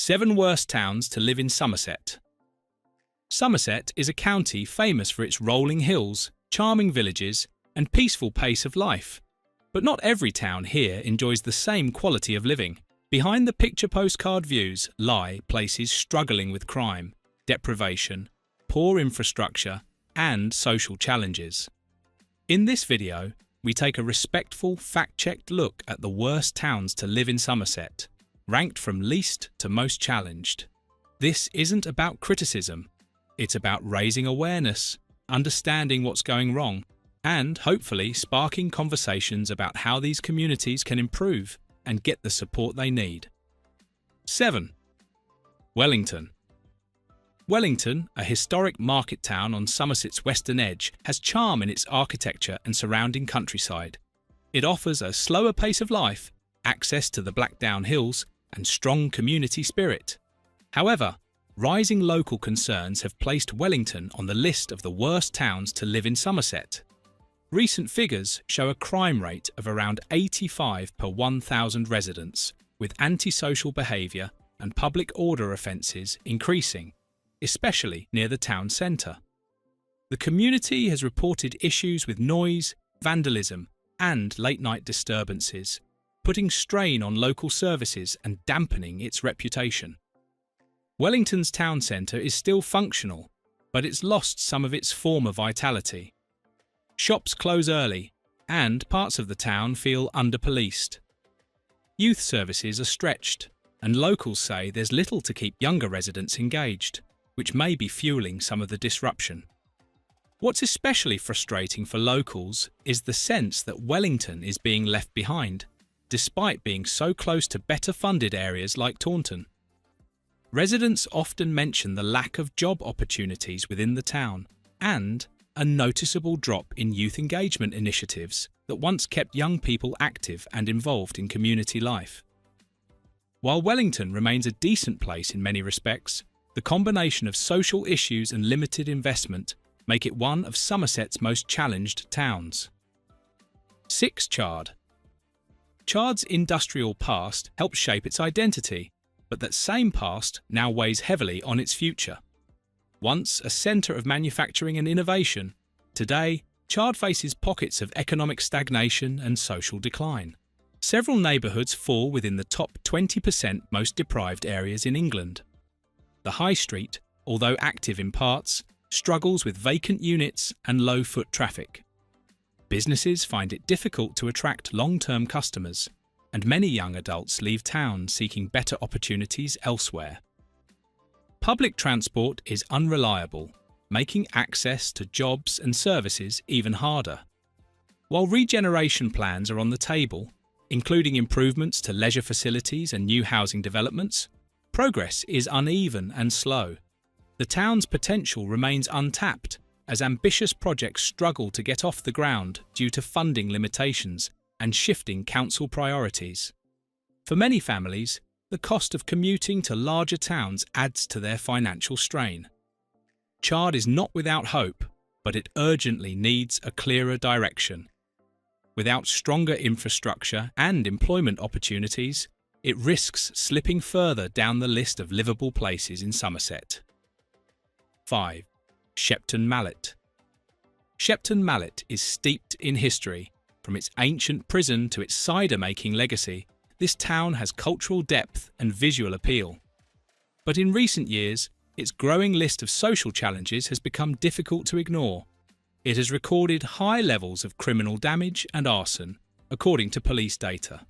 7 worst towns to live in Somerset. Somerset is a county famous for its rolling hills, charming villages, and peaceful pace of life. But not every town here enjoys the same quality of living. Behind the picture-postcard views lie places struggling with crime, deprivation, poor infrastructure, and social challenges. In this video, we take a respectful, fact-checked look at the worst towns to live in Somerset, ranked from least to most challenged. This isn't about criticism. It's about raising awareness, understanding what's going wrong, and hopefully sparking conversations about how these communities can improve and get the support they need. 7. Wellington. Wellington, a historic market town on Somerset's western edge, has charm in its architecture and surrounding countryside. It offers a slower pace of life, access to the Blackdown Hills, and strong community spirit. However, rising local concerns have placed Wellington on the list of the worst towns to live in Somerset. Recent figures show a crime rate of around 85 per 1,000 residents, with antisocial behaviour and public order offences increasing, especially near the town centre. The community has reported issues with noise, vandalism, and late-night disturbances, putting strain on local services and dampening its reputation. Wellington's town centre is still functional, but it's lost some of its former vitality. Shops close early, and parts of the town feel under-policed. Youth services are stretched, and locals say there's little to keep younger residents engaged, which may be fueling some of the disruption. What's especially frustrating for locals is the sense that Wellington is being left behind, despite being so close to better-funded areas like Taunton. Residents often mention the lack of job opportunities within the town and a noticeable drop in youth engagement initiatives that once kept young people active and involved in community life. While Wellington remains a decent place in many respects, the combination of social issues and limited investment make it one of Somerset's most challenged towns. 6. Chard. Chard's industrial past helped shape its identity, but that same past now weighs heavily on its future. Once a centre of manufacturing and innovation, today Chard faces pockets of economic stagnation and social decline. Several neighbourhoods fall within the top 20% most deprived areas in England. The High Street, although active in parts, struggles with vacant units and low foot traffic. Businesses find it difficult to attract long-term customers, and many young adults leave town seeking better opportunities elsewhere. Public transport is unreliable, making access to jobs and services even harder. While regeneration plans are on the table, including improvements to leisure facilities and new housing developments, progress is uneven and slow. The town's potential remains untapped as ambitious projects struggle to get off the ground due to funding limitations and shifting council priorities. For many families, the cost of commuting to larger towns adds to their financial strain. Chard is not without hope, but it urgently needs a clearer direction. Without stronger infrastructure and employment opportunities, it risks slipping further down the list of livable places in Somerset. 5. Shepton Mallet. Shepton Mallet is steeped in history. From its ancient prison to its cider-making legacy, this town has cultural depth and visual appeal. But in recent years, its growing list of social challenges has become difficult to ignore. It has recorded high levels of criminal damage and arson, according to police data.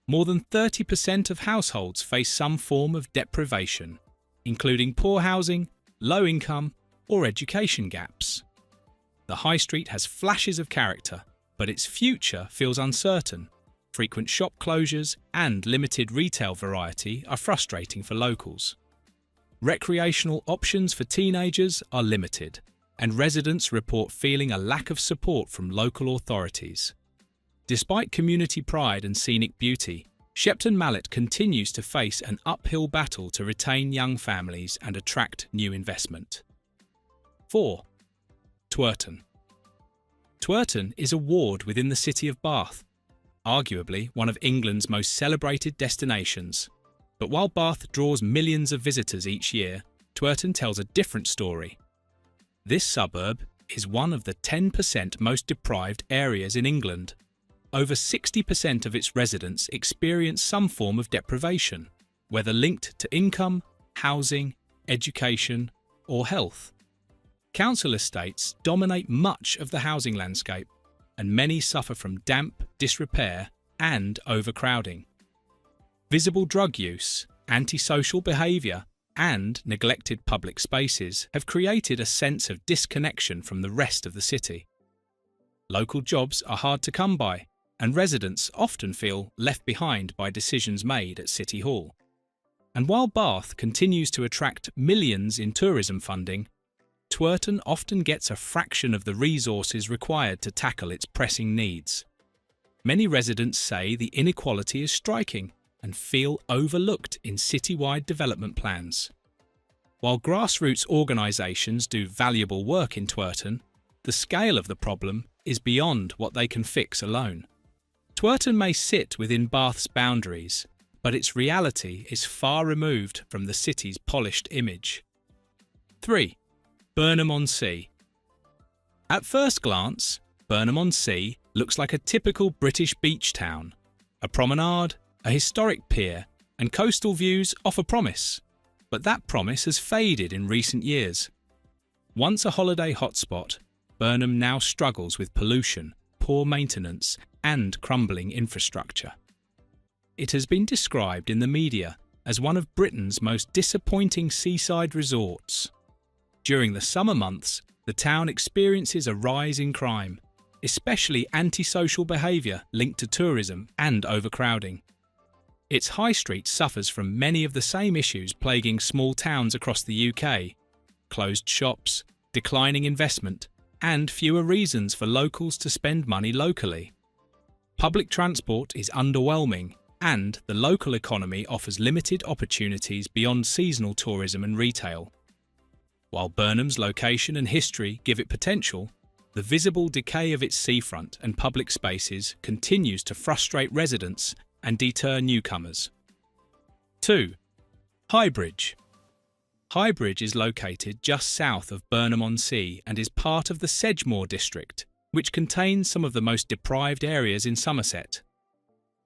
More than 30% of households face some form of deprivation, including poor housing, low income, or education gaps. The High Street has flashes of character, but its future feels uncertain. Frequent shop closures and limited retail variety are frustrating for locals. Recreational options for teenagers are limited, and residents report feeling a lack of support from local authorities. Despite community pride and scenic beauty, Shepton Mallet continues to face an uphill battle to retain young families and attract new investment. 4. Taunton. Taunton is a ward within the city of Bath, arguably one of England's most celebrated destinations. But while Bath draws millions of visitors each year, Taunton tells a different story. This suburb is one of the 10% most deprived areas in England. Over 60% of its residents experience some form of deprivation, whether linked to income, housing, education, or health. Council estates dominate much of the housing landscape, and many suffer from damp, disrepair, and overcrowding. Visible drug use, antisocial behaviour, and neglected public spaces have created a sense of disconnection from the rest of the city. Local jobs are hard to come by, and residents often feel left behind by decisions made at City Hall. And while Bath continues to attract millions in tourism funding, Taunton often gets a fraction of the resources required to tackle its pressing needs. Many residents say the inequality is striking and feel overlooked in citywide development plans. While grassroots organisations do valuable work in Taunton, the scale of the problem is beyond what they can fix alone. Taunton may sit within Bath's boundaries, but its reality is far removed from the city's polished image. 3. Burnham-on-Sea. At first glance, Burnham-on-Sea looks like a typical British beach town. A promenade, a historic pier, and coastal views offer promise. But that promise has faded in recent years. Once a holiday hotspot, Burnham now struggles with pollution, poor maintenance, and crumbling infrastructure. It has been described in the media as one of Britain's most disappointing seaside resorts. During the summer months, the town experiences a rise in crime, especially antisocial behaviour linked to tourism and overcrowding. Its high street suffers from many of the same issues plaguing small towns across the UK: closed shops, declining investment, and fewer reasons for locals to spend money locally. Public transport is underwhelming, and the local economy offers limited opportunities beyond seasonal tourism and retail. While Burnham's location and history give it potential, the visible decay of its seafront and public spaces continues to frustrate residents and deter newcomers. 2. Highbridge. Highbridge is located just south of Burnham-on-Sea and is part of the Sedgemoor district, which contains some of the most deprived areas in Somerset.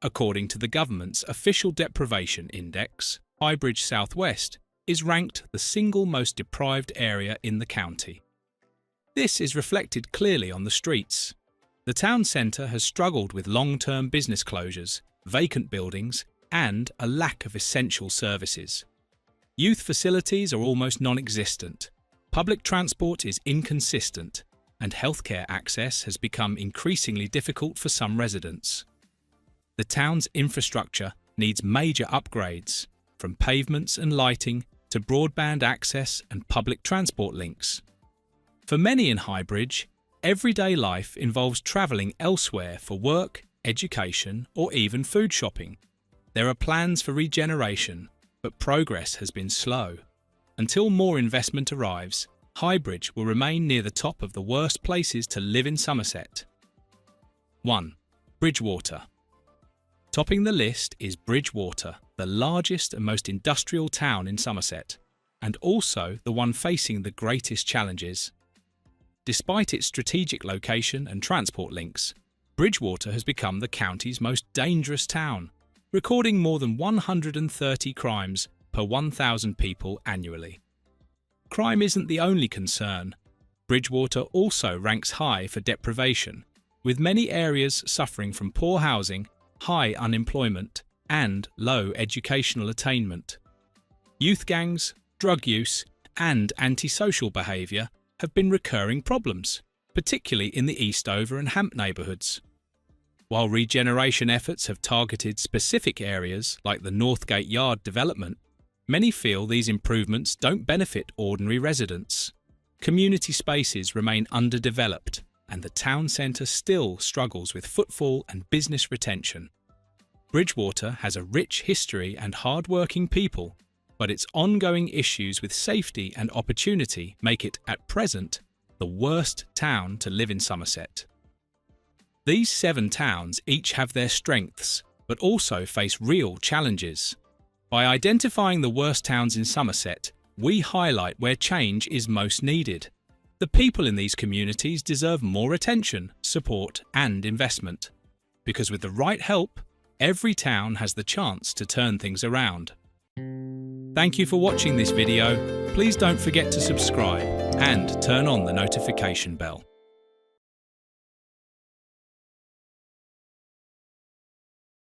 According to the government's official deprivation index, Highbridge South West is ranked the single most deprived area in the county. This is reflected clearly on the streets. The town centre has struggled with long-term business closures, vacant buildings, and a lack of essential services. Youth facilities are almost non-existent, public transport is inconsistent, and healthcare access has become increasingly difficult for some residents. The town's infrastructure needs major upgrades, from pavements and lighting to broadband access and public transport links. For many in Highbridge, everyday life involves travelling elsewhere for work, education, or even food shopping. There are plans for regeneration, but progress has been slow. Until more investment arrives, Highbridge will remain near the top of the worst places to live in Somerset. 1. Bridgewater. Topping the list is Bridgewater, the largest and most industrial town in Somerset, and also the one facing the greatest challenges. Despite its strategic location and transport links, Bridgewater has become the county's most dangerous town, recording more than 130 crimes per 1,000 people annually. Crime isn't the only concern. Bridgewater also ranks high for deprivation, with many areas suffering from poor housing, high unemployment, and low educational attainment. Youth gangs, drug use, and antisocial behaviour have been recurring problems, particularly in the Eastover and Hamp neighbourhoods. While regeneration efforts have targeted specific areas like the Northgate Yard development, many feel these improvements don't benefit ordinary residents. Community spaces remain underdeveloped, and the town centre still struggles with footfall and business retention. Bridgewater has a rich history and hard-working people, but its ongoing issues with safety and opportunity make it, at present, the worst town to live in Somerset. These 7 towns each have their strengths, but also face real challenges. By identifying the worst towns in Somerset, we highlight where change is most needed. The people in these communities deserve more attention, support, and investment. Because with the right help, every town has the chance to turn things around. Thank you for watching this video. Please don't forget to subscribe and turn on the notification bell.